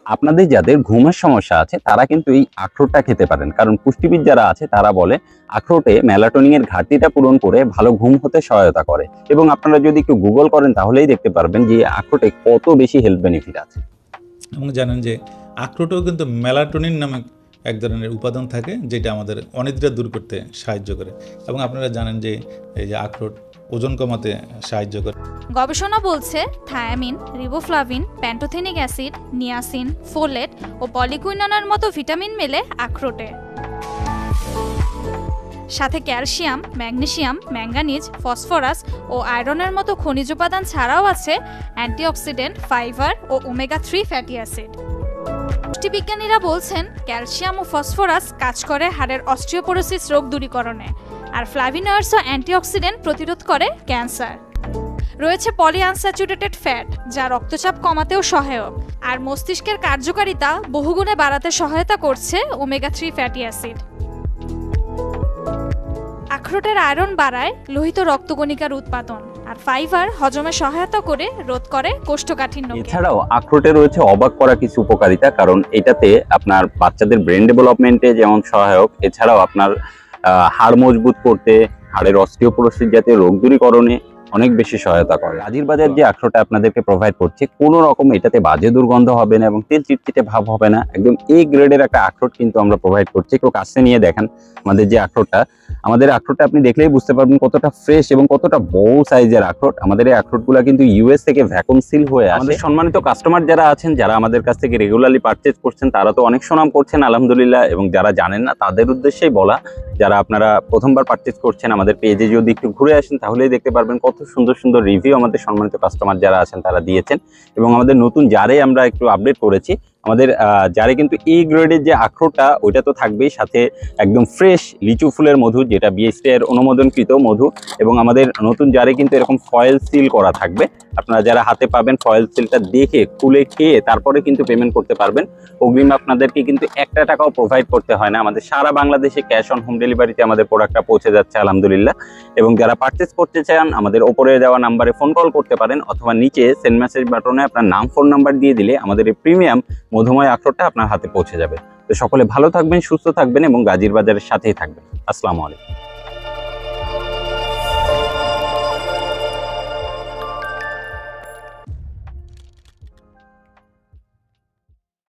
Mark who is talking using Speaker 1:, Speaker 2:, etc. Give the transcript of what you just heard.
Speaker 1: আপনাদের যাদের ঘুমের সমস্যা আছে তারা কিন্তু এই আখরোটটা খেতে পারেন, কারণ পুষ্টিবিদ যারা আছে তারা বলে আখরোটে মেলাটোনিনের ঘাটতিটা পূরণ করে ভালো ঘুম হতে সহায়তা করে। এবং আপনারা যদি একটু গুগল করেন তাহলেই দেখতে পারবেন যে আখরোটে কত বেশি হেলথ বেনিফিট আছে।
Speaker 2: এবং জানেন যে আখরোটেও কিন্তু মেলাটোনিন নামক এক ধরনের উপাদান থাকে যেটা আমাদের অনিদ্রা দূর করতে সাহায্য করে। এবং আপনারা জানেন যে এই যে আখরোট ওজন কমাতে সাহায্য করে।
Speaker 3: গবেষণা বলছে thiamine, riboflavin, pantothenic acid, niacin, folate ও পলিকুইননের মতো ভিটামিন মেলে আখরোটে। সাথে ক্যালসিয়াম, ম্যাগনেসিয়াম, ম্যাঙ্গানিজ, ফসফরাস ও আয়রনের মতো খনিজ উপাদান ছাড়াও আছে অ্যান্টিঅক্সিডেন্ট, ফাইবার ও ওমেগা 3 ফ্যাটি অ্যাসিড। পুষ্টিবিজ্ঞানীরা বলছেন ক্যালসিয়াম ও ফসফরাস কাজ করে হাড়ের অস্টিওপোরোসিস রোগ দূরীকরণে, আর ফ্লাভিনয়েডস ও অ্যান্টিঅক্সিডেন্ট প্রতিরোধ করে ক্যান্সার। রয়েছে পলিআনস্যাচুরেটেড ফ্যাট যা রক্তচাপ কমাতেও সহায়ক, আর মস্তিষ্কের কার্যকারিতা বহুগুণে বাড়াতে সহায়তা করছে ওমেগা 3 ফ্যাটি অ্যাসিড। আখরোটের আয়রন বাড়ায় লোহিত রক্তকণিকার উৎপাদন, আর ফাইবার হজমে সহায়তা করে রোধ করে কোষ্ঠকাঠিন্য।
Speaker 1: এছাড়াও আখরোটে রয়েছে অবাক করা কিছু উপকারিতা, কারণ এটাতে আপনার বাচ্চাদের ব্রেন ডেভেলপমেন্টে যেমন সহায়ক, এছাড়াও আপনার হাড় মজবুত করতে, হাড়ের অস্টিওপোরোসিস জাতীয় রোগ দূরীকরণে অনেক বেশি সহায়তা করে। আজির বাজার যে আখরোটটা আপনাদেরকে প্রোভাইড করছে কোনো রকম এটাতে বাজে দুর্গন্ধ হবে না এবং তেল চিটচিটে ভাব হবে না, একদম এ গ্রেডের একটা আখরোট কিন্তু আমরা প্রোভাইড করছি। একটু কাছে নিয়ে দেখেন আমাদের যে আখরোটটা, আমাদের আখরোটটা আপনি দেখলেই বুঝতে পারবেন কতটা ফ্রেশ এবং কতটা বড় সাইজের আখরোট। আমাদের এই আখরোটগুলো কিন্তু ইউএস থেকে ভ্যাকুম সিল হয়ে আসে। আমাদের সম্মানিত কাস্টমার যারা আছেন, যারা আমাদের কাছ থেকে রেগুলারলি পারচেজ করছেন, তারা তো অনেক সুনাম করছেন আলহামদুলিল্লাহ। এবং যারা জানেন না তাদের উদ্দেশ্যেই বলা, যারা আপনারা প্রথমবার পারচেজ করছেন আমাদের পেজে যদি একটু ঘুরে আসেন তাহলেই দেখতে পারবেন কত সুন্দর সুন্দর রিভিউ আমাদের সম্মানিত কাস্টমার যারা আছেন তারা দিয়েছেন। এবং আমাদের নতুন জারে আমরা একটু আপডেট করেছি, আমাদের জারে কিন্তু এই গ্রেডের যে আখরোটটা ওইটা তো থাকবেই, সাথে একদম ফ্রেশ লিচু ফুলের মধু যেটা বিএসটি এর অনুমোদনকৃত মধু। এবং আমাদের নতুন জারে কিন্তু এরকম ফয়েল সিল করা থাকবে, আপনারা যারা হাতে পাবেন ফয়েল সিলটা দেখে খুলে খেয়ে তারপরে কিন্তু পেমেন্ট করতে পারবেন। অগ্রিম আপনাদেরকে কিন্তু 1 টাকাও প্রোভাইড করতে হয় না। আমাদের সারা বাংলাদেশে ক্যাশ অন হোম ডেলিভারিতে আমাদের প্রোডাক্টটা পৌঁছে যাচ্ছে আলহামদুলিল্লাহ। এবং যারা পারচেস করতে চান আমাদের ওপরে দেওয়া নাম্বারে ফোন কল করতে পারেন, অথবা নিচে সেন্ড মেসেজ বাটনে আপনার নাম ফোন নাম্বার দিয়ে দিলে আমাদের এই প্রিমিয়াম মধুময় আখরোটটা আপনার হাতে পৌঁছে যাবে। তো সকলে ভালো থাকবেন, সুস্থ থাকবেন এবং গাজীর বাজারের সাথেই থাকবেন। আসসালামু আলাইকুম।